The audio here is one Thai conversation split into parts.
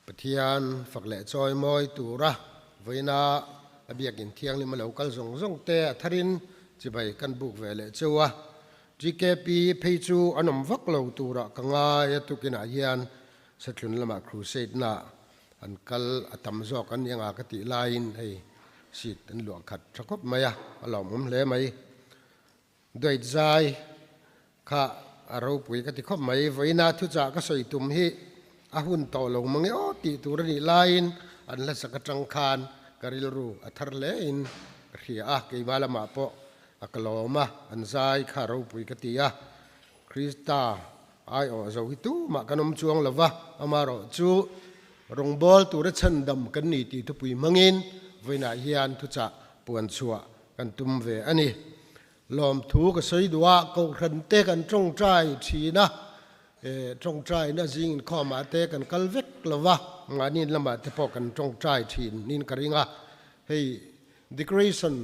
ปะเทียนฝักเละจอยมอยตูระเวนาอเบียกินเทียงลิมาเหลวกัลซงเตะทารินจะไปกันบุกเวเลเจวะจีเกปีเพยจูอันนมฟักเหลวตูระกังายตุกินาเฮียนสัตลุนละมาครูเซดนาอันกัลอัตมจอกันยังอากติไลน์ให้สิทธิ์อันหลวงขัดชักบมายะอารมณ์ผมเลยไหมด้วยใจข้าเราปุ๋ยกติขบไหมไว้นาทุจาก็สวยตุ่มฮีอาหุ่นโตลงมังโอติตุรนีไลน์อันละสักจังคานกริลรูอัทรเลนเรียกมาละมาปะอักลอมาอันใจข้าเราปุ๋ยกติยาคริสตาไอโอจะวิตูมากันนมจวงละวะอามารอจูรงบอลตุรชันดำกันนี่ติทุปุยมังอินไว้นาเฮียนทุจาปวนชัวกันตุมเวอันนี้ลอมถูกสวยดัวก็รันเตกันจงใจทีนะจงใจนะจริงข้อมาเตกันกัลเวกละวะงานนี้ละมาเตพอกันจงใจทีนินกริงะให้ decoration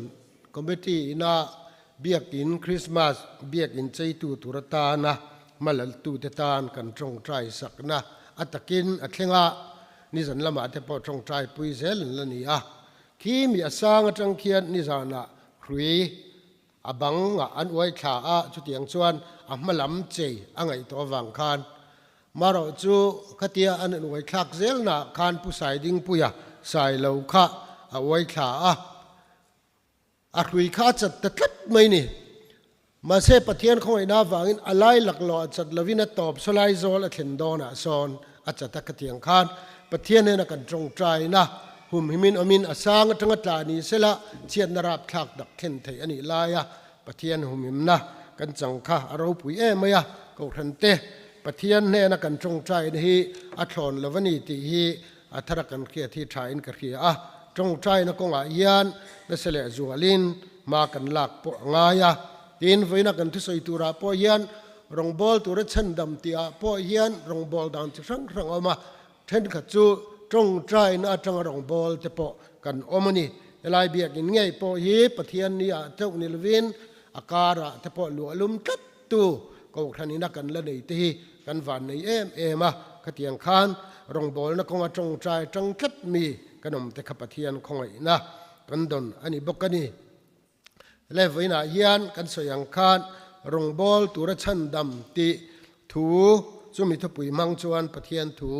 committee นะเบียกินคริสต์มาสเบียกินใจตูตุรตานะมาลตูเตตานกันจงใจสักนะอัตกินอัตเลงะนี่สันละมาเตพอจงใจปุยเซลละนี่อ่ะขีมีอสางจังเขียนนี่สันนะครุยอบังอันไว้ขาจุดยังชวนมาล้ำเจอังไงตัววังคานมาเราจูขตีอันไว้ขากเซลนะคานผู้สายดิ้งปุยสายเหลาขาเอาไว้ขาคุยขาจัดตะทับไม่นี่มาเสพเทียนของไอ้นาวังอินอะไรหลักหลอจัดลวินตอบสลายโซลเข็นดอนะซอนอาจจะตะกเทียงคานปะเทียนเนี่ยนักันจงใจนะหุ่มหิมินอมินอสางจังหวัดลานีเสละเชียนนราบขากดักเข็นไทยอันนี้ลายะปะเทียนหุ่มหิมนะกันจังค่ะเราปุ๋ยเมยะก็ทันเตปะเทียนเนี่ยนักันจงใจนี่อัฐอนลวนีติฮีอัทรกันเขียที่ชายอินกระเขียจงใจนักงอาญานและเสลจัวลินมากันหลักปะงายะดินไว้นักันทุสอยตุระปอยานรงบอลตุระชันดำเตียปอยานรงบอลดังจะสังสังออกมาเทนขัดจูจงใจน่าจังรองบอลจะปอกันอมนี่ลายเบียกินไงปอฮีปะเทียนนี่เจ้านิลวินอาการะจะปอหลวลุมตัดตูก็ทันนี้นักกันละในที่กันฝันในเอมาขเตียงคานรองบอลนักงจงใจจังคัดมีขนมแต่ขปะเทียนของไอ้นะกันดนอันนี้บอกกันนี่เล่ไว้นาเฮียนกันสยังคานรองบอลตุระชันดำติถูจุมิทปุยมังจวนปะเทียนถู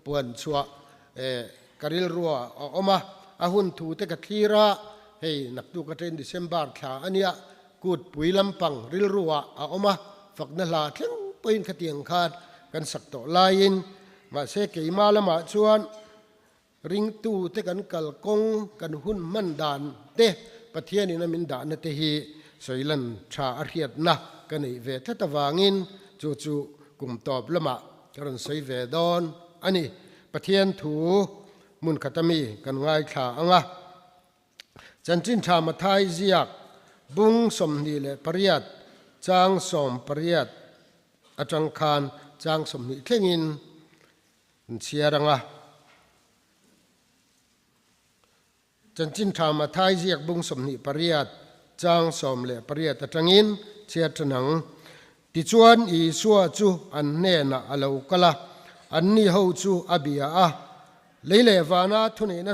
ปวนชัวกริลรัวออกมาอาหุ่นถูเตกทีระให้นักดูกระเทนดิเซมบาร์ขาอันเนี้ยกูดปุ๋ยลำปังริลรัวออกมาฝักนลาทั้งปืนขเตียงคาดกันสักต่อลายินมาเสกมาละมาชวนริงตูเตกันกัลกงกันหุ่นมันดานเตปะเทียนี่นะมินดานเตฮีสวยลันชาอาเรียดนะกันในเวทตะวางินจู่กุมตอบละมากันสวยเวดอนอันนี้ปะเทียนถูมุนขตมีกันง่ายขาอ่ะจันจินชามาไทยเจียกบุงสมนีเลปริยัดจางสมปริยัดอาจังคานจางสมนีเข่งินเชียรังอ่ะจันจินชามาไทยเจียกบุงสมนีปริยัดจางสมเลปริยัดอาจังอินเชียจนังติจวนอีสัวจูอันเนน่ะอลาวกละอันนี้เขาจูอบียาเลยเลวานาทุนเน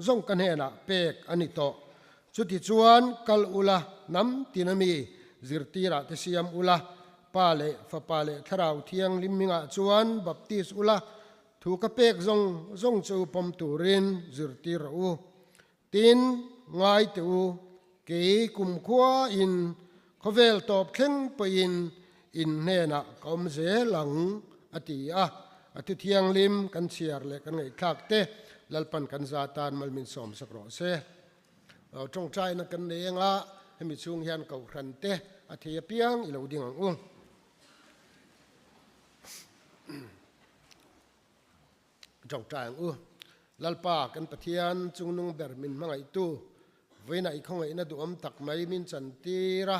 ซงกันเฮนะเป็กอันนี้โตจุดที่จวนกัลอุลาน้ำตินามีจิรตีระเตเซียมอุลาปาเลฟปาเลทราวเทียงลิมมิงะจวนบัพติสอุลาถูกเป็กซงจูปมตูรินจิรตีระอูตินง่ายตูเกยกุมขวาอินขเวลตอบเข่งไปอินเนนะกอมเซหลังอติยาอธิเทียงลิมกันเชียร์เลยกันไงคากเตะลัลปันกันซาตานมัลมินสอมสักรอเซเราจงใจนักกันเองละให้มีช่วงเฮียนเก่าครันเตะอธิเปียงอิเลวดิ่งอุ้งจงใจลัลปากันปะเทียนจุงนุงเบอร์มินมังไอตูเวนัยของไอนัดอมตักไม่มินจันตีระ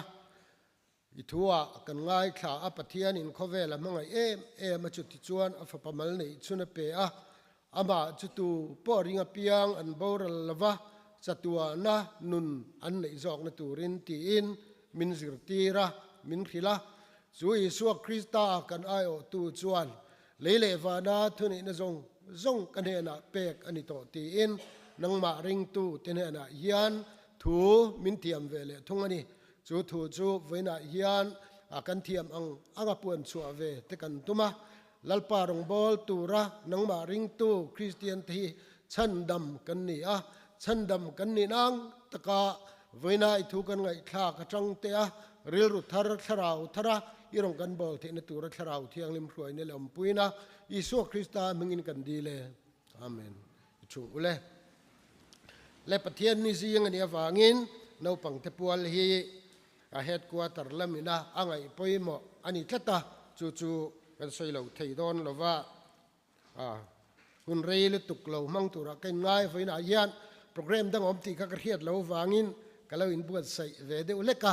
อิทัวกันง่ายขาอปะเทียนอินข้อเวลมังไอมาจุดที่จวนอฟปะมัลในชุนเปะอามาจุดตูปอริงเปียงอันบอร์ลวะจัตัวนะนุนอันในจอกนตูรินตีอินมินสิรตีระมินขิละจุยสัวคริสตากันไอโอตูจวนเลวานาทุนอิน zong kan he na pek ani to ti in nang ma ring tu tin he na hian thu min tiam vele thung ani chu thu chu voina hian akan thiam anga puan chu ave te kan tuma lalpa rong bol tura nang ma ring tu Christian thi chan dam kan ni a chan dam kan ni nang taka voina I thu kan ngai thla ka tang te a ril ru thar tharau thara irong kan bol the na tura tharau thiang lim hruai ne lam puina Isu Krista mengin kan dile amen chu ule le pathian ni siang ani awangin no pang te pual hi a headquarter lamina angai poimo ani tlata chu chu kan soilo theidon lova hun rei le tuk lo mang tura kai ngai voina hian program dang om ti ka khiat lo wangin kalau in buat sai ve de uleka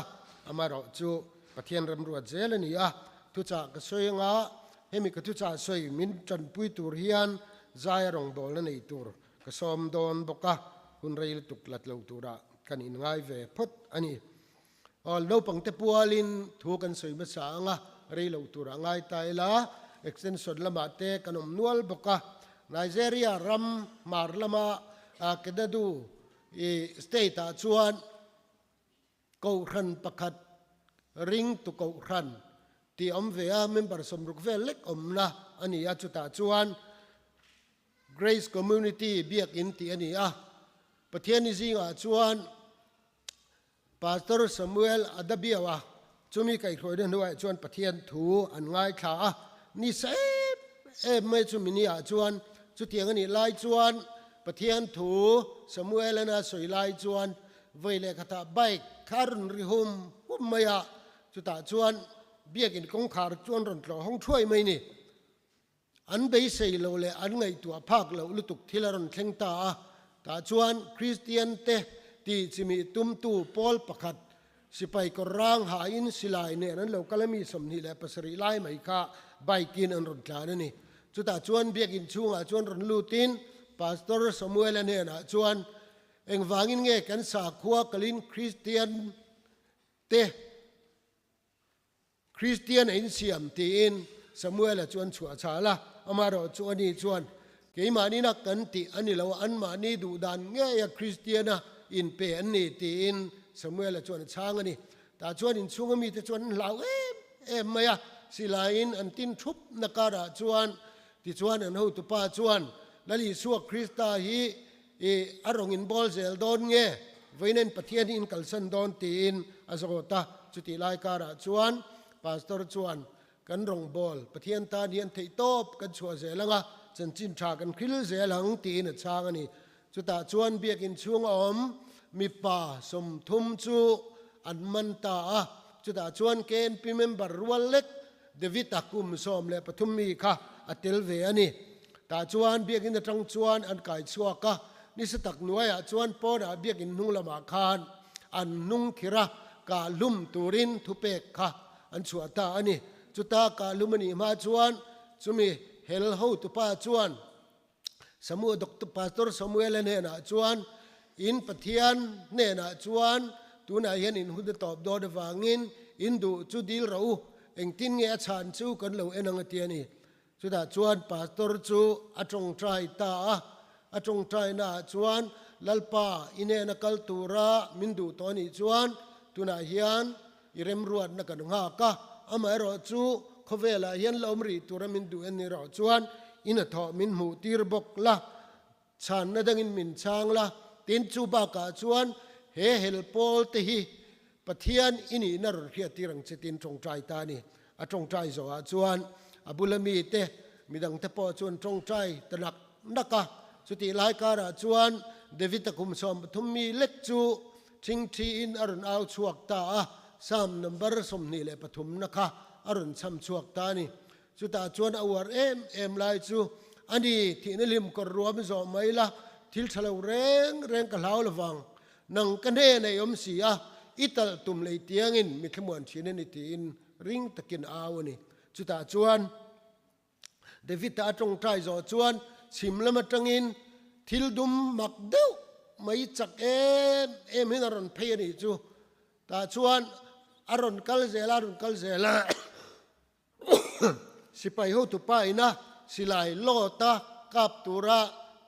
amaro chu pathian ram ruat zel ani a tu cha ka soinga hemi ka tu cha soi min chan pui tur hian zai rong bol na nei tur ka som don boka hun rei le tuk lat lo tura kan in ngai ve phot ani all no pang te pualin thu kan soi ba sa nga rei lo tura ngai tai la extension lama te kanom nual boka Nigeria ram mar lama kedadu state a chuan ko ran pakhat ring tu ko ran ti om ve a member som ruk vel lek om na ani a chuta chuan Grace Community biak in ti ani a pathian ni zinga chuan Pastor Samuel Adabiawa chumi kai khoi den huai chuan pathian thu an ngai kha a ni se mai chumi ni a chuan chu tiang ani lai chuan pathian thu Samuel ana soi lai chuan voile kata bike karun rihum maya chuta chuan biakin kong khar chuan ron tlo hong throi mai ni an bei sei lo le an ngai tua phak lo lutuk thilaron thlengta ta chuan Christian te ti chimi tum tu pol pakhat sipai ko rang ha in silai ne nan lo kalami somni le pasari lai mai kha baikin an ron tla ni chuta chuan biakin chunga chuan ron lutin Pastor Samuel ane na chuan eng wangin nge kan sa khuwa kalin Christian in siam ti in Samuel chuan chua chala amaro chuani chuan keimani na kan ti ani lo an mani du dan nge ya Christiana in pe an ni ti in Samuel chuan chang ani ta chuan in chungami te chuan lau em maya silain an tin thup nakara chuan ti chuan an ho tu pa chuan lali suak Krista hi arong in bol zel don nge voinen pathian in kalsan don tin azota chuti lai kara chuan pastor chuan kan rong bol pathian ta hian thei top kan chua zelanga chan chin tha kan khil zelang tin a chang ani chuta chuan biakin chung om mi pa som thum chu an man ta chuta chuan ken pi member rual lek David akum som le pathum mi kha atel ve ani ta chuan biakin atang chuan an kai chuaka ni satak nuaya chuan pona biakin nunglama khan an nung khira ka lum turin thupek kha an chuata ani chuta ka lumani ma chuan chumi hel ho tu pa chuan samu Dr. Pastor Samuel ne na chuan in pathian ne na chuan tuna hian in hud top do de wangin in du chu dil ro eng tin nge chan chu kan lo enang atiani chuta chuan pastor chu atong trai ta atong trai na chuan lalpa ine na kaltura mindu toni chuan tuna hian irem ruat na kan nga ka amaro chu khovela hian lomri tura mindu en ni ro chuan ina tho min mu tir bok la chan na dangin min chang la tin chu ba ka chuan he hel pol te hi pathian ini na ro khia tirang chetin tong trai ta ni atong trai zo a chuan abulami te midang te po chuan tong trai tanak naka chuti lai kara chuan David takum som thummi lek chu thing thi in arun au chuak ta sam number som ni le pathum naka arun cham chuak ta ni chuta chuan awar em lai chu ani thina lim kor ruam zo mai la thil thalo reng ka lau lawang nang kane nei om sia ital tum lei tiangin mi thmuan thine ni tin ring takin awani chuta chuan David ta tong trai zo chuan simlama tangin thil dum mak deu mai chak em hin aron phei ni chu ta chuan aron kal zela sipai ho tu pa ina silai lota กับตุระ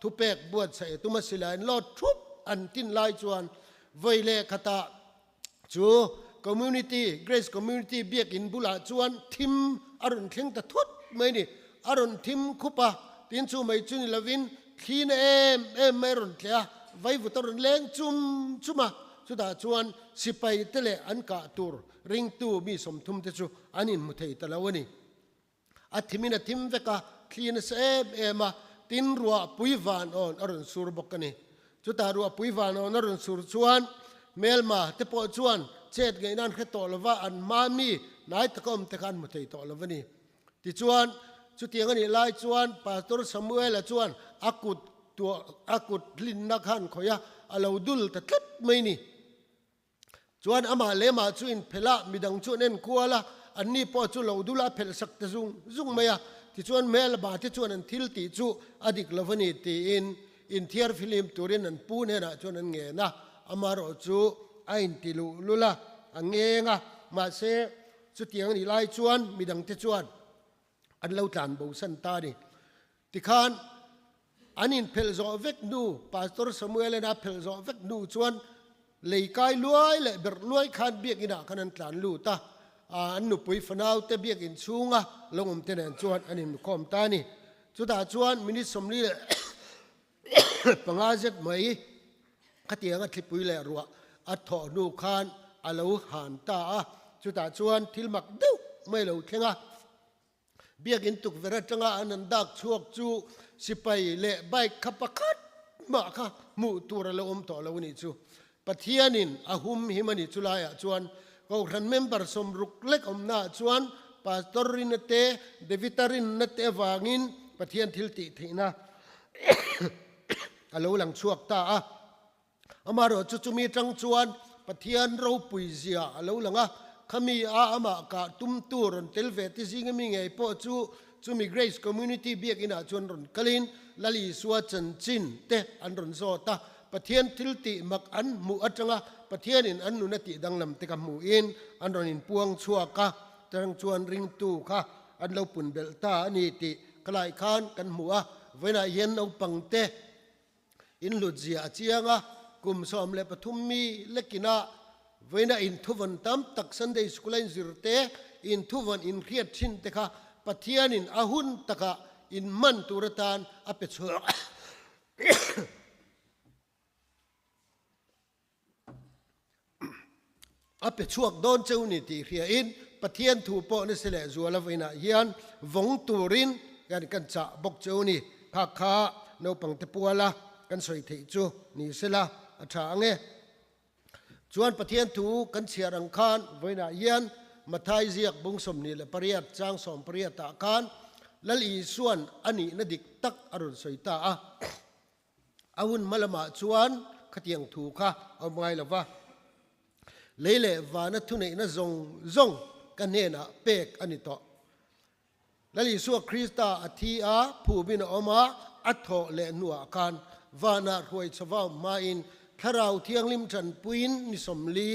ทุเปกบวชใส่ตุมาสิลายลอดทุบอันตินลายจวนไว้เลขตาจูcommunity grace community เบียกินบุลาจวนทิมอรุณเข่งตะทุดไม่นี่อรุณทิมคุปะตินจูไม่จุนลวินขีนไม่รุนเลียไว้บุตรเล้งจุมาสุดาจวนสิไปเตเลอันกาตูร์ริงตูมีสมทุมเตจูอันนี้มุทัยตะลาวนี่อัฐิมินทิมเวกาขีนเซมาตินรัวปุยวานอนอรุณสุรบกันนี่สุดารัวปุยวานอนอรุณสุรจวนเมลมาเตปอจวนเจ็ดไงนั่นแค่ตัวละว่าอันมามีนายตะกอมตะกันมุทัยตัวละวันนี้ที่จวนสุดที่งั้นนี่ไล่จวนปาตอร์สมุเอลจวนอากุดลินนักขันขอยะอาลาวดุลตะทัดไม่นี่จวนอามาเลมาจุนเพละมีดังจุนเอ็นกัวละอันนี้พอจุลาวดุลเพลสักตะซุงไม่อะที่จวนเมลบาที่จวนอันทิลติจูอดิกละวันนี้ที่อินเทียร์ฟิลิมตัวเรนอันปูเนนะจวนอันเงนะอามารอจูไอ้ติลุละอันเงงะมาเสสุดที่งั้นนี่ไล่จวนมีดังที่จวนอันเราตานบูสันตานี่ที่ขานอันนี้เพลโซเวกนูพาสตอร์สมุเอลนะเพลโซเวกนูจวนเลยกายลวยเลยเบรลวยขันเบียกินะขันตานลูตาอันนุปุยฟนาวเตเบียกินซูงะลงเตนันจวนอันนี้คอมตานี่สุดาจวนมินิสมลีปังอาเจ็ดไหมขัดยังทิปุยเลยรัวอัฐอนูขันอาลูหันตาสุดาจวนทิลมักดูไม่รู้เท่งะเบียกินตุกเวรจังอานันดักชวกจูสิไปเละใบขับปะคัดมาค่ะมูตัวเราต่อเราวันนี้จูปะเทียนินอาหุมหิมันิจุลายจวนก็รันเมมเบอร์สมรุกเล็กนาจวนปาสตอรินเตเดวิตารินเตวางินปะเทียนทิลติทีนะอาลูหลังชวกตาอามารอจุมีจังจวนปะเทียนเราปุยเสียอาลูหลังขมีอามากาตุมตูรนเทลเวติซิงมิงไอพอจูมี Grace Community เบียกินาจวนรนกลินลลีสวจันจินเตอันรนโซตาปะเทียนทิลติมักอันมูอัจงะปะเทียนอินอันนุนติดังลำเตกมูอินอันรนินพวงชัวกะจังจวนริงตูค่ะอันเราปุ่นเบลตาอันนี้ติกลายคานกันหัวเวลาเย็นเอาปังเตอินลุดเจียเจียงะกุมสอมเลปทุมมีเล็กินาเวลาอินทุวันตั้มตักสันเดย์สกุลอินซิรเตอินทุวันอินเครียดชินเตค่ะปะเทียนอินอาหุนตะกะอินมันตุรตานอเปชัวอเปชัวโดนเจ้านี่ตีเรียอินปะเทียนถูปนิสเลจัวลาวินาเฮียนวงตูรินกันจะบกเจ้านี่พักขาโนปังเตปัวละกันสวยเทจูนี่เสละอัฐางเงจวนปะเทียนถูกันเชียรังคานไว้นาเยียนมาทายเสียกบุงสมนี่และปริยัติจางสอมปริยัติตาคานและอีส่วนอันนี้นดิกตักอรุณสวยตาอาวุนมาละมาจวนขะเตียงถูค่ะเอาไงล่ะวะเล่ๆวานัทุเนนะซงกันเนนะเปกอันนี้ต่อและอีส่วนคริสตาอธิอาผู้บินออกมาอัฐอเลนัวกันวานาหวยสวามาอินถ้าเราเที่ยงลิมจันปุยนนิสมลี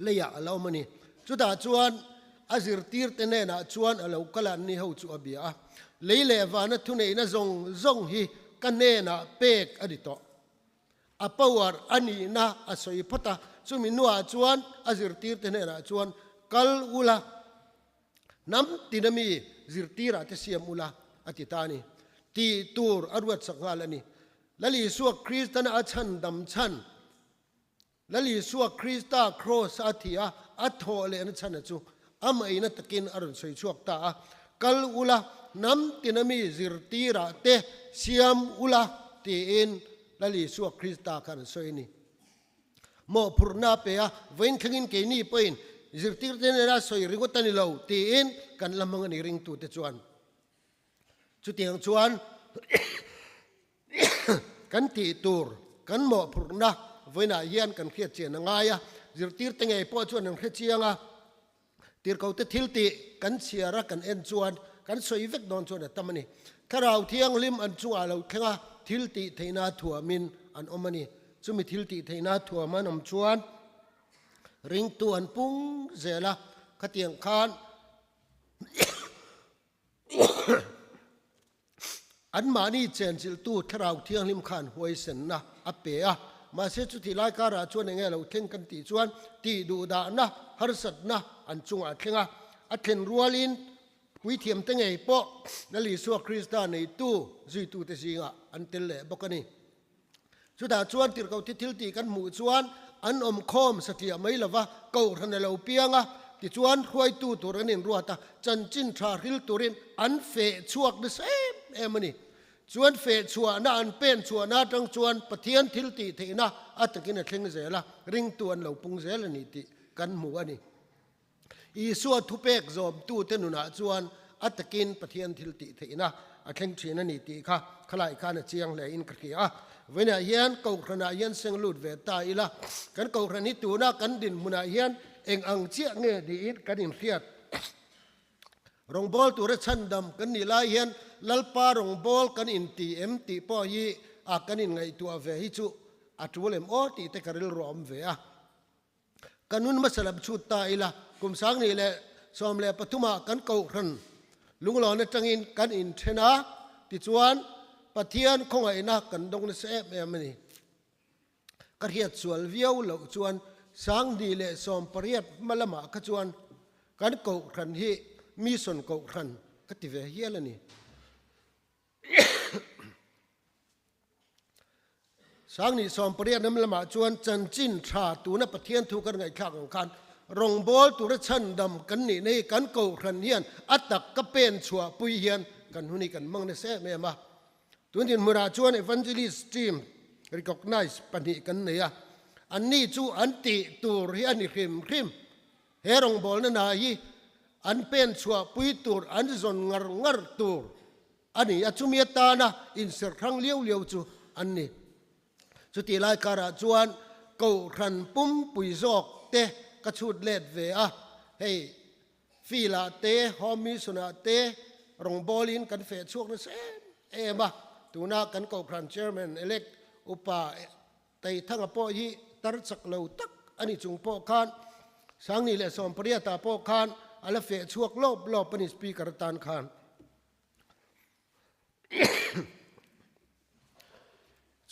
เลยอยากเล่ามันนี่จุดาจวนอาศิรตีร์เตเนนะจวนเรากลันนี่เขาจูอบีอาเลยๆวานัทุเนนะซงฮีกันเนนะเปกอดิโตอาปาวร์อันนี้นะอาศัยพัตตาจุมินัวจวนอาศิรตีร์เตเนนะจวนกัลอุลาน้ำตินามีศิรตีระเตเสียมุลาอติตานีตีตูร์อรวดสังหาลนี่และลีสัวคริสตันอาชันดำชันและลีสัวคริสตาโครสอาทิอาอัฐอเลนชันจูอามัยนัตกินอรุณสวยชวกตากัลอุลาน้ำตินามีซิรตีระเตเสียมอุลาตีอินและลีสัวคริสตากันสวยนี่โมพุรนาเปียเว้นขยินเกนี่เป็นซิรตีระเตเนราสวยริงตันนิลาวตีอินกันลำมังนิริงตูเตจวนจุดที่ยังจวนกันตีตูร์กันหมอพรุนะเวน่าเยียนกันเครียดเจียนง่ายจิรตีร์ตั้งไงพอชวนนังเครียดเชียงตีร์เขาจะทิลติกันเชียระกันเอ็นชวนกันสวยเวกนอนชวนแต่มันนี่ถ้าเราเที่ยงลิมอันชัวเราแค่ทิลติเทน่าถั่วมินอันอมันนี่จุมีทิลติเทน่าถั่วมันอมชวนริงตัวอันปุ้งเจละขเตียงคาน อันมานี่เจนจิลตูทราวเที่ยงลิมขันหวยเสนนะอเปียมาเสจุที่ไล่การาชวนยังไงเราเข่งกันตีชวนตีดูดานะฮาร์สัดนะอันจุงอัดเข่งอัดเข่งรัวลินวิเทียมตั้งไงปะนั่นลิสัวคริสต์ในตู้จีตู้เตจิงอันเตลเล่บอกกันนี่สุดาชวนติดเขาทิลตีกันหมู่ชวนอันอมคอมสติไม่ละวะเก่าทันเราเปียงติชวนรวยตู้ตัวนินรัวตาจันจินทาริลตัวรินอันเฟชวกดิเซมเอมันนี่ชวนเฟชัวน่าอันเป็นชัวน่าจังชวนปะเทียนทิลตีเทนะอัตกินเข่งเสละริงตัวเราปุงเสละนี่ติกันหมู่อันนี้อีสัวทุเปกจอมตู้เตนุนาชวนอัตกินปะเทียนทิลตีเทนะอัเข่งชีนนี่ติค่ะขลายข้านะเจียงเลยอินกระเกียเวเนเฮียนเก่าขณะเฮียนเซงลูดเวตาอีละกันเก่าขณะนี้ตัวน่ากันดินมุนาเฮียนเองอังเจียเงดีอินกันดินเครียดรองบอลตัวชันดำกันนี่ลายเฮียนลัลปารองบอลกันอินตีเอ็มตีปอยีอากันอินไงตัวเวฮิจูอัตวเลมโอตีเตกริลรอมเวอะกันนุนมาสลับชุดตาอีละกุมสังนี่แหละสอมแหละปฐุมากันเก่าขันลุงหล่อในจังอินกันอินเทนะติจวนปะเทียนคงไอ้นักกันดงในเสพเอมันนี่กระเทียดส่วนเวียวเหล่าจวนสังดีแหละสอมปริยัดมาละมาขจวนกันเก่าขันที่มีส่วนเก่าขันก็ติเวเฮียละนี่สังนี่สอมปริยัดน้ำละมาจวนจันจินชาตูนับปะเทียนถูกกันไงข้างของคันรองบอลตัวชันดำกันนี่ในกันเก่าขันเฮียนอัตตักก็เป็นชัวปุยเฮียนกันหุนี่กันมั่งในเสพเอมาตัวนี้มุราชวน evangelist team recognize ปัญหากันเนี่ยอันนี้จูอันติตูเรียนนี่คริมเฮรองบอลนั่นนายอันเป็นชัวปุยตูอันจนงรตูอันนี้อาจุมีตานะอินเสร์ครั้งเลี้ยวจูอันนี้สุดที่ไล่การาชวนเก่าขันปุ่มปุยจอกเตะกระชุดเล็ดเวะเฮ้ฟีลาเตะฮอมิสุนาเตะรองบอลินกันเฟดช่วงนั้นเอ็มะตัวนักกันเก่าขันเชอร์แมนเอเล็กอุปาไต่ทั้งอปอยีตัดสักเหล่าตักอันนี้จุงปอคานสังนี่แหละสอมปริยตาปอคานอัลเฟะช่วงลบปนิสปีกระตานคาน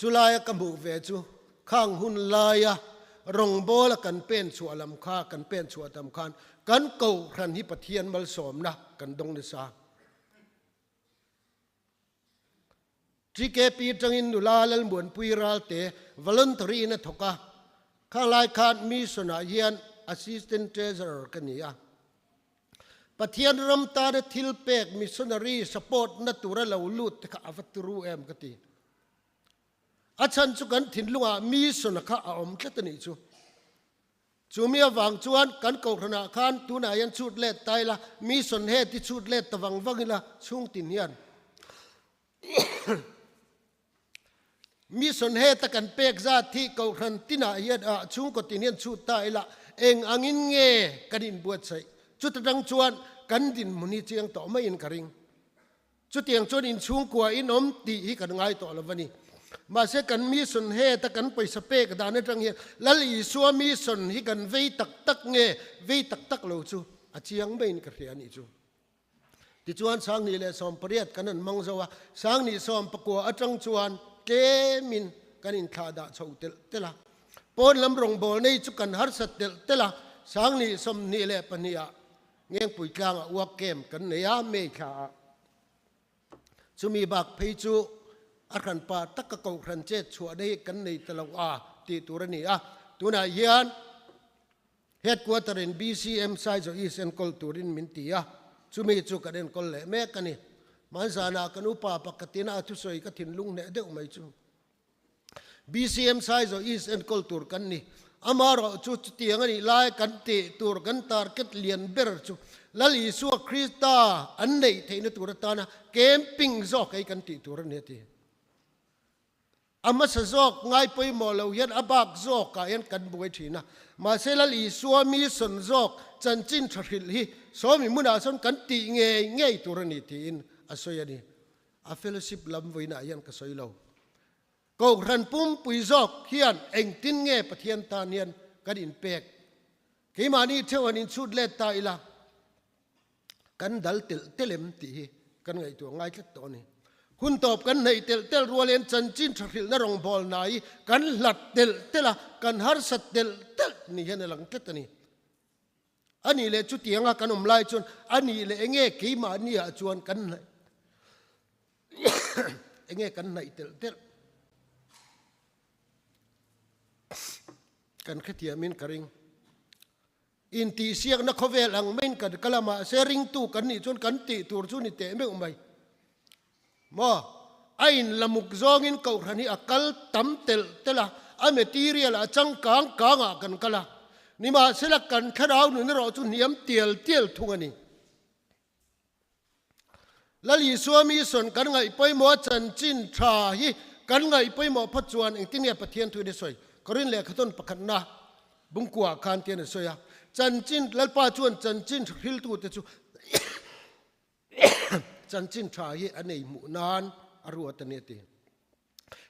จุลายกัมบูเวจูข้างหุ่นลายรองโบละกันเป็นชัวลำคากันเป็นชัวตำคานกันเก่าขันฮิปเทียนมัลสมนะกันดงนิสาที่เกปีจังอินดุลาลมวนปุยรัลเตวอลันทรีนะทกะข้างลายขาดมีสนาเฮียน assistant treasurer กันนี่ปะเทียนรำตาเดทิลเปกมิสนารีสปอร์ตนัตุระเหล่าลุดข้าฟัตรูเอ็มกติอาจารย์จุกันถิ่นลุงมีสนาข้าอมแค่ตัวนี้จูมีวางจวนกันเก่าขณะคานตัวนายันชุดเล็ดตายละมีสนเหตุที่ชุดเล็ดตะวังวังละช่วงตินยันมีสนเหตุกันเปกซาที่เก่าขันตินาเยดช่วงกตินยันชุดตายละเองอังินเงกันดินบวชใส่จุดดังจวนกันดินมุนีเจียงต่อไม่อินกระริงจุดเตียงจวนอินช่วงกว่าอินอมตีให้กันง่ายต่อละวันนี้มาเสกันมีสนเหตุกันไปสเปกดานในจังเฮียแล้วอีสัวมีสนให้กันเวตักเงเวตักเราจูอาเจียงไม่อินกระเรียนอีจูที่จวนสังนี่เลยสอมปริยัดกันนั่นมังสวะสังนี่สอมประกวดจังจวนเกมินกันอินขาดาชาวเตละปนลำรงบอลในจุกันฮัรสัตเตละสังนี่สมนี่เลยปนียเงี้ยปุ๋ยกลางวัวเกมกันเนียเมฆาจุมีบักเพจูอาคันปาตักกะเกาขันเจ็ดชัวได้กันในตะลาวาตีตุรนีตัวนาเฮียนเฮดกวาตริน BCM ไซส์อีเซนคอลตูรินมินตีจุมีจุกันเดนคอลเล่แม่กันนี่มันสานากันอุปาปกตินาทุสอยกถินลุงเนี่ยเด็กไม่จู BCM ไซส์อีเซนคอลตูรกันนี่อามารจุดเตียงนี่ไล่กันตีตูรกันตาร์เก็ตเลียนเบอร์จูแล้วอีสัวคริสตาอันไหนเทนตูรตานะเกมปิ้งจอกไอ้กันตีตูรเนี่ยทีอามาสจอกง่ายไปหมดเรายันอาบักจอกกันกันบุยทีนะมาเสลลีสัวมีสนจอกจันจินทริลฮีสวมีมุนาสนกันตีเงยตูรนี่ทีอินอาศัยนี่อาเฟลสิบลำวินายันก็สวยเราก็รันปุ่มปุยจอกเฮียนเองตินเงยปะเทียนตาเนียนกันอินเป็กกี่มานี่เทวันอินชุดเล็ดตายละกันดัลเตลมตีกันไงตัวง่ายแค่ตัวนี้ ห หุ่นตอบกันในเตลรัวเลนจันจินทริลนรองบอลไหนกันหลัดเตละกันฮาร์สัตเตลนี่เห็นหลังเตนี่อันนี้เลยจุดยังกันไล่จนอันนี้เลยเงี้ยกี่มาเนี่ยจวนกันเลยเงี้ยกันในเตลกันแค่เทียมินกระริงอินตีเสียงนักเขาเวลังเม่นกันกะละมาเซริงตู้กันนี่จนกันตีตัวจุนี่เตะไม่อุไมมาไอ้ละมุกซองอินเก่าทันนี้อักลตั้มเตละอเมตีเรียละจังกางกันกะละนี่มาเสลักกันขราวหนึ่งเราจุนียมเตียลทุงนี่แล้วลีสวามีส่วนกันไงไปหมอจันจินทราฮีกันไงไปหมอพัจวนเองที่เนี่ยปะเทียนทุยได้สวยก็เรื่องเล็กต้นประคันนะบุ้งกัวคานเทียนสวยจันจินแล้วป้าจวนจันจินฮิลตูเตจูจันจินทราฮีอันนี้หมู่นานอรัวตันเนตี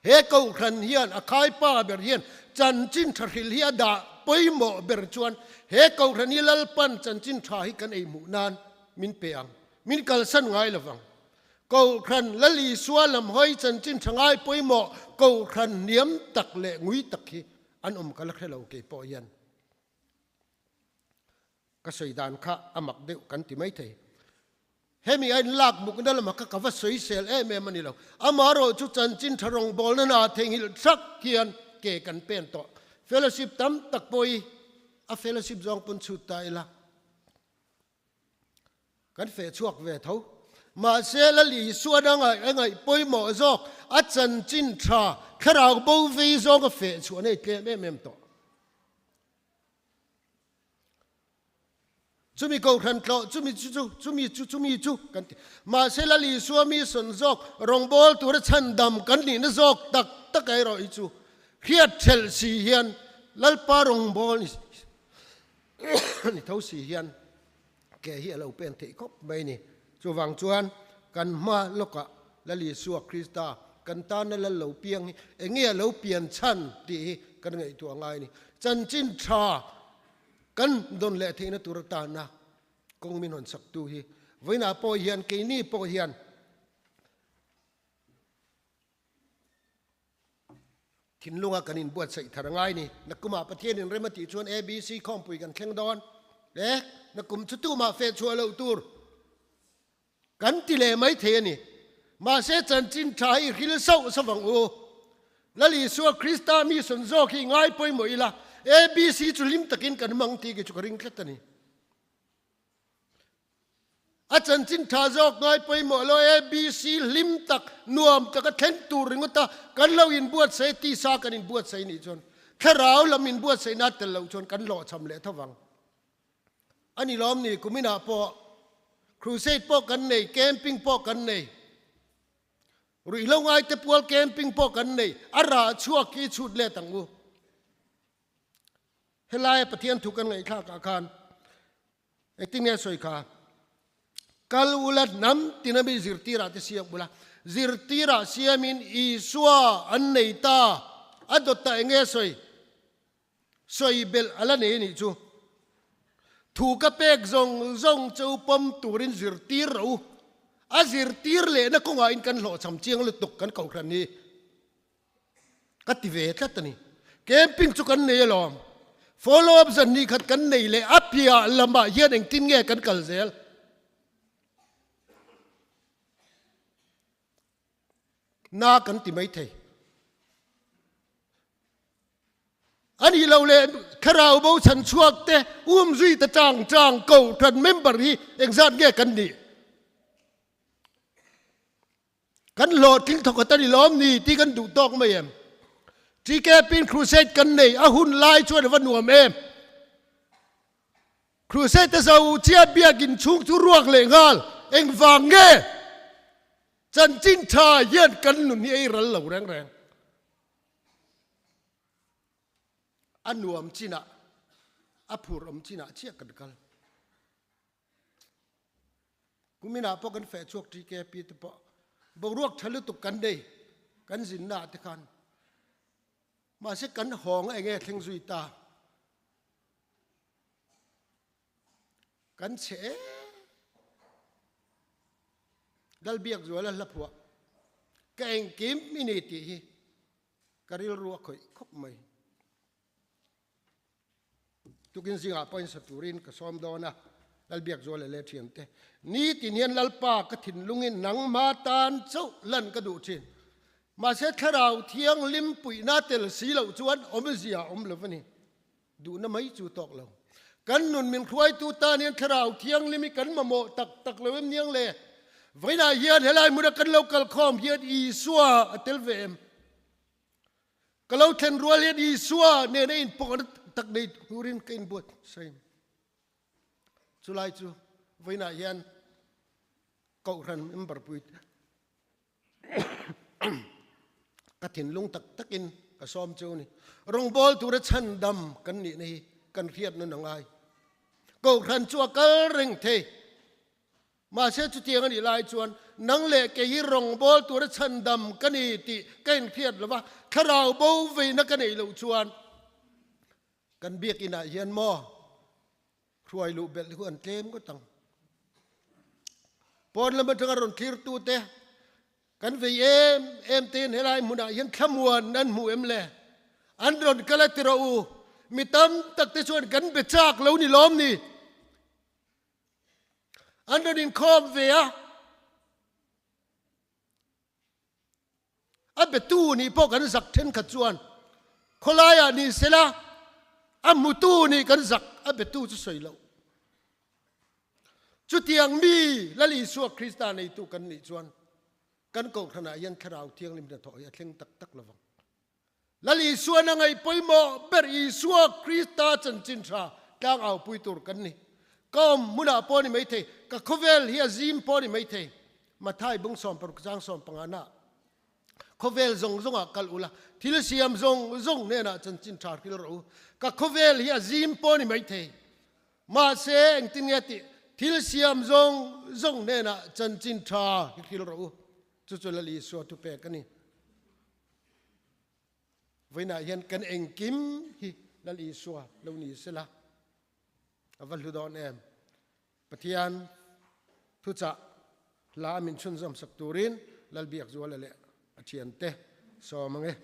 เฮกูครันเฮียนอคายป้าเบรเฮียนจันจินทริลเฮียดาไปหมอเบรจวนเฮกูครันนี้ลลปันจันจินทราฮีกันไอหมู่นานมินเปียงมินกัลสันไงละฟังกูครันละลีสวาลำห้อยจันจินทงายไปหมอกูครันเนียมตักเละงุยตักฮีอันกันละแค่เราเก็บปอยันก็สวยดานข้าอามักเดียวกันที่ไม่เทเฮมีไอ้ลักบุกนั่นละมักก็ว่าสวยเซลมันนี่เราอามาโรจุจันจินทรงบอลนั่นอาเทงิลสักเทียนเกกันเป็นต่อเฟลชิปตั้มตักปอยเฟลชิปจองปนสุดตายละกันเฟชวกเวทเอามาเซลลีสวดไงปอยหมอจอกอาจันจินทราขราวบูฟีจอกเฟชวนี่เกมต่อจุมีกูทันโตจุมีจูกันมาเซลลีสวามีสนจอกรองบอลตัวชันดำกันนี่นจอกตักไอรออิจูเฮียเชลซีเฮียนลัลปารองบอลนี่เท่าซีเฮียนแกเฮียเราเป็นเทคบไม่นี่จูวังจวนกันมาลกะลลีสวคริสตากันตานนั่นละเหลาเปียงนี่เงี้ยเหลาเปลี่ยนชั้นดีกันไงตัวไงนี่จันจินทรากันโดนเละเทนตุรตานะกงมินนสักตูฮีไว้นาปอเฮียนเกนี่ปอเฮียนทินลุงกันอินบวชใส่ทางไงนี่นักกุมาประเทศนึงเรมาติชวน ABC ข้อมปุยกันแข่งดอนเอ๊ะนักกุมชุตุมาเฟชชัวเลวตูร์กันติเลไม่เทนี่มาเสจันจินชายฮิลเซาสว่างโอแล้วลีสัวคริสตามีสนโซquiง่ายไปหมดละABC จุลิมตะกินกันมังทีกิจุกริงแค่ตนี่อาจารย์จินทาจอกง่ายไปหมดเลย ABC ลิมตักนวมตะกัดเข็นตูริงก็ตากันเราอินบวชใส่ตีสากันอินบวชใส่นี่จนแค่เราลำอินบวชใส่นัดแต่เราจนกันหล่อชำเละทวังอันนี้ล้อมนี่กูไม่น่าพอครูเซตพอกันในแคมปิ้งพอกันในหรือเราง่ายแต่พวกแคมปิ้งพอกันในอาราชั่วกี่ชุดเละต่างกูเฮลายปะเทียนถูกกันไงข้าอาคารไอ้ที่เนี่ยสวยค่ะกัลอุลัดน้ำที่นบีซิรตีระที่เสียบุละซิรตีระเสียมินอิสวาอันเนตาอัดตาเองสวยเบลอะไรนี่จูถูกกับเป็กจงเจ้าปมตูรินซิรตีระอาซิรตีร์เลยนะคงอินกันหล่อชำเชียงเลยตกกันเก่าครันนี้กัติเวทกัตนี่แคมปิ้งจุกันเนี่ยล้อมfollow up สันนี่ขัดกันในเลยอัพยาลำบากเย็นเองทิ้งแง่กันกัลเซลน่ากันที่ไม่เทอันนี้เราเลยคราวเบาฉันชวกเตะจุยตะจางเก่าทันเมมเบอร์ฮีเองสันแง่กันดีกันโหลดทิ้งถกตันล้อมนี่ที่กันดูตอกไม่เอ็มที่แกเป็นครูเซตกันในอาหุ่นลายช่วยวันหนุ่มเอ็มครูเซตจะเอาเชียเบียกินชุกทุรวกเลยงาเอ็งฟังเง่จันจินทาเย็นกันหนุนนี่ไอ้รันเหล่าแรงอันหนุ่มจีน่ะอภูรมจีน่ะเชี่ยกันกูไม่น่าพอกันแฝงช่วงที่แกปีตปะบอกรวกทะลุตุกันได้กันสินนาตะกันมาเสกันหองไอ้เงี้ยเทงซุยตากันเฉดัลเบียกจัวแล้วละผัว cái anh kiếm mini thì cái điều ruột khởi khóc mày tôi kinh sinh à point sát turin cái xóm đó na lal biak zo le thiam te ni tin hian lalpa ka thin lungin nang ma tan chau lan ka du chin ma se tharau thiang lim pui na tel si lo chuan omzia omlovani du na mai chu tok lo kan nun min khruai tu ta nian tharau thiang limi kan mamo tak tak lewem niang le vaina hian helai muda kan local khom hian I suwa atel vem kalau thlen rual hian I suwa ne ne in pok tak dei hurin kain bot sai chulai chu vaina hian kau ran member puit ka thin lung tak takin ka som chu ni rong bol tu ra chan dam kan ni nei kan riat nu nangai kau ran chu kal reng the ma se chu tiang ani lai chuan nang le ke hi rong bol tu ra chan dam kan ni ti kan riat lawa kharau bo ve na kan ei lo chuan kan biak ina hian mo khuai lu bel hu an tlem ko tang pon lam tang ron thlir tu te kan ve em tin helai muna hian khamwan nan mu em le an ron kala tiro u mitam tak te chuan kan be chak lo ni lom ni an ron in khom ve a be tu ni po kan zak then kha chuan kholaya ni sela amutu ni kan zak abetu chu soi lo chu tiang mi lali suwa krista nei tu kan ni chuan kan ko thana yan kharau thiang lim da thoi a thleng tak tak lawang lali suwa na ngai poimo ber I suwa krista chan chin tha tlang au pui tur kan ni kom muna poni mai the ka khovel hi azim poni mai the mathai bung som par jang som pangana khovel zong zonga kal ula thil siam zong ne na chan chin thar kil ro ka khovel hi azim poni mai the ma se eng tin nge ti thil siam zong ne na chan chin tha kil ro chu chu lali so tu pe kani vaina yan kan eng kim hi lali so lo ni sela aval hu don em pathian thu cha la min chun zam sak turin lal biak zo le achian te so mange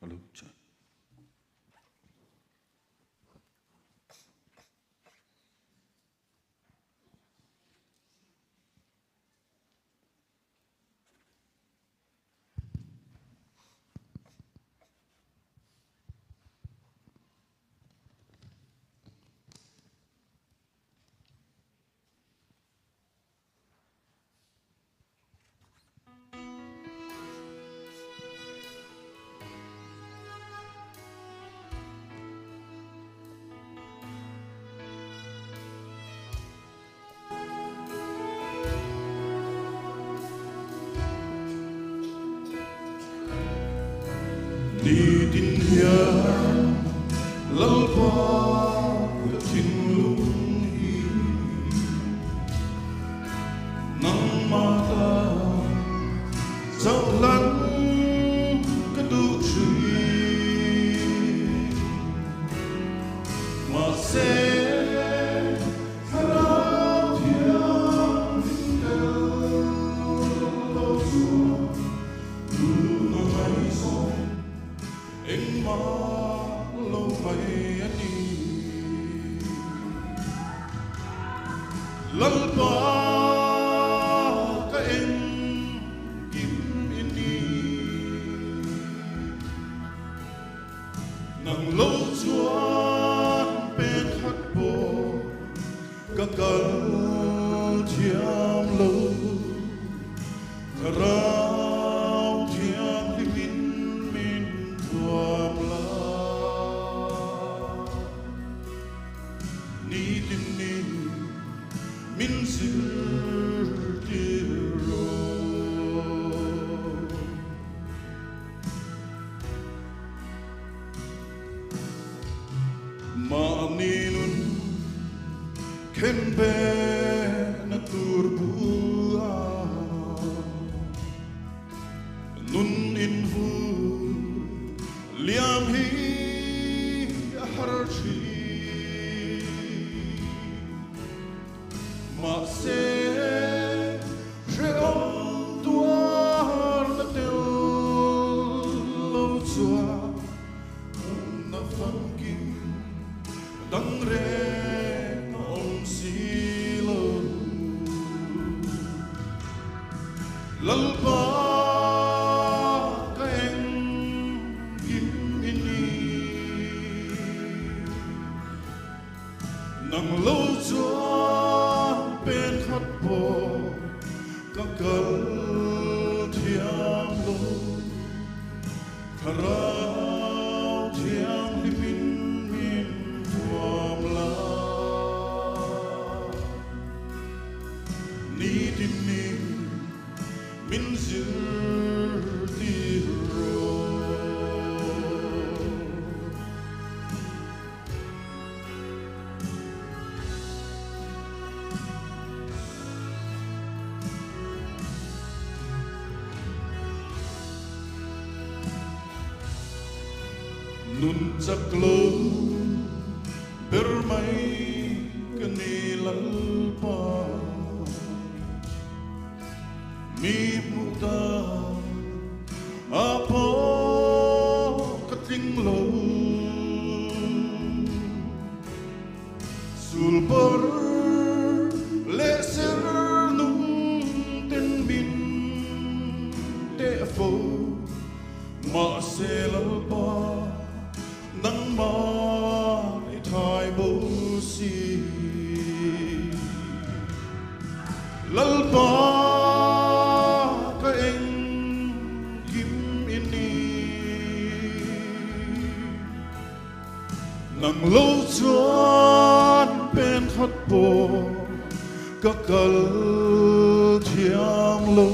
Hello. Đi tin hiền lal qua cái thinh lung hi nang ma ta dạo lăn cái du truy mà sẽ lalpa ka eng kim ini nang lo chuan pe khat po ka kal thiam lo tharau thiam himin min tuam la ni tin ni min zir tiro ma ninun ken be na turbua nun in vu liam hi harchi ma se je on tuar na tel lo chua na phang kim dang re om si lo lal pa ka en kim ini nang lo chua bên khát bồ các cơn thiang lo thà rau thiang li min min thuam la ni tin ni min zir ti ro nun chắc lơ bermai kenilal pa mi muta apo kating lo sulper leser nung ten min te fo ma selal pa nang ma thai bo si lal pa ka eng kim ini nang lo chuan pen khat po ka kal thiang lo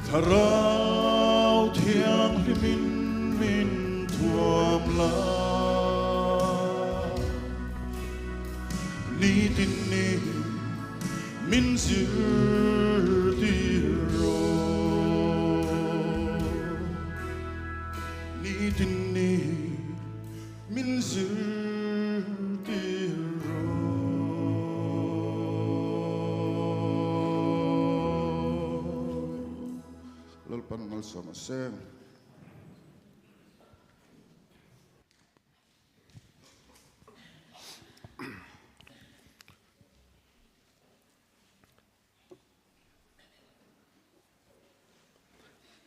tharau thiang limin min thuam la ni tin ni min zir ti ro ni tin ni min zir ti ro lal pan mal sama sem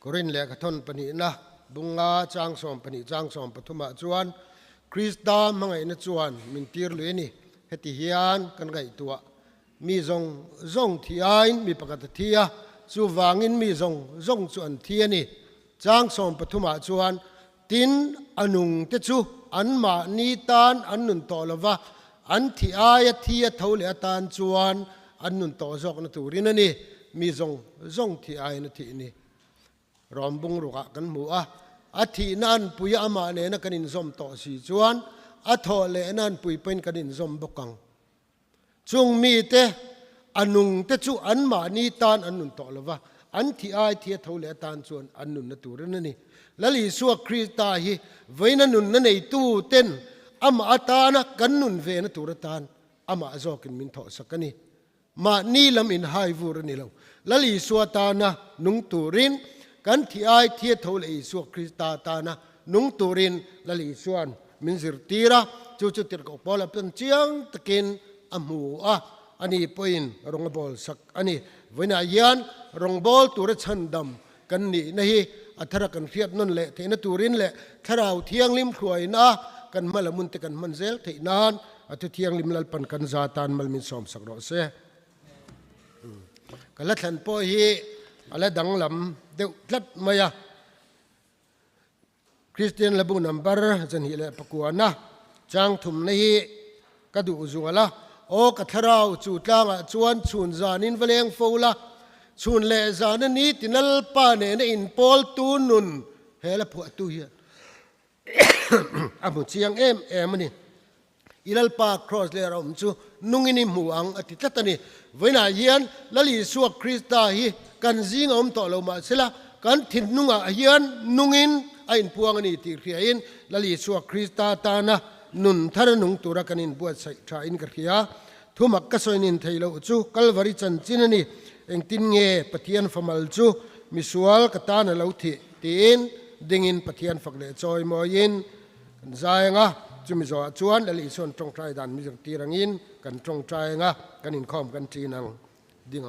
Korin le kathon pani na bunga chang som pani chang som pathuma chuan Krista mangai na chuan min tir lu ni heti hian kan gai tua mi zong thiain mi pakat thia chu wangin mi zong chuan thia ni chang som pathuma chuan tin anung te chu an ma ni tan an nun to lova an thi aya thia thole atan chuan an nun to zok na turin ani mi zong thi ai na thi ni rombung ruka kan mua a thi nan puya ama le na kanin zom to si chuan a tho le nan pui pen kanin zom bokang chung mi te anung te chu an ma ni tan an nun to lova an thi ai thia tho le tan chuan an nun na turin ani lali suwa krista hi veina nun na nei tu ten ama atana kan nun ve na turatan ama zokin min tho sakani ma ni lam in hai vur ni lo lali suwa ta na nung turin kan thi ai thia thole Isu Krista ta na nung turin lali suan min zir tira chu tir ko pola pen chiang takin amu a ani poin rongbol sak ani vena yan rongbol tur chandam kan ni nahi athara kan fiat non le theina turin le tharau thiang lim khruai na kan malamun te kan manzel theinan atu thiang lim lal pan kan zatan mal min som sak ro se kala than po hi ala danglam deuh tlat maya Christian labu number jan hi le pakuana chang thum nei kadu zungala o katharau chu tlanga chuan chun zanin valeng fola chun le zanani tinal pa ne na in pol tu nun hela phu tu hi amu chiang em ani ilal pa cross le rom chu nungini muang atitlatani voina hian lali suak krista hi kan zing om to lo ma sela kan thin nunga hian nungin ain puang ani ti khiain lali suak krista ta na nun thar nung tura kanin buat sai tha in ka khia thumak ka soinin theilo chu kalvari chan chinani engtin nge pathian famal chu misual kata na lo thi tin dingin pathian fakle choi moin kan zainga chumi zo chuan ali son tong trai dan mi tirangin kan tong trai nga kanin khom kan tinang ding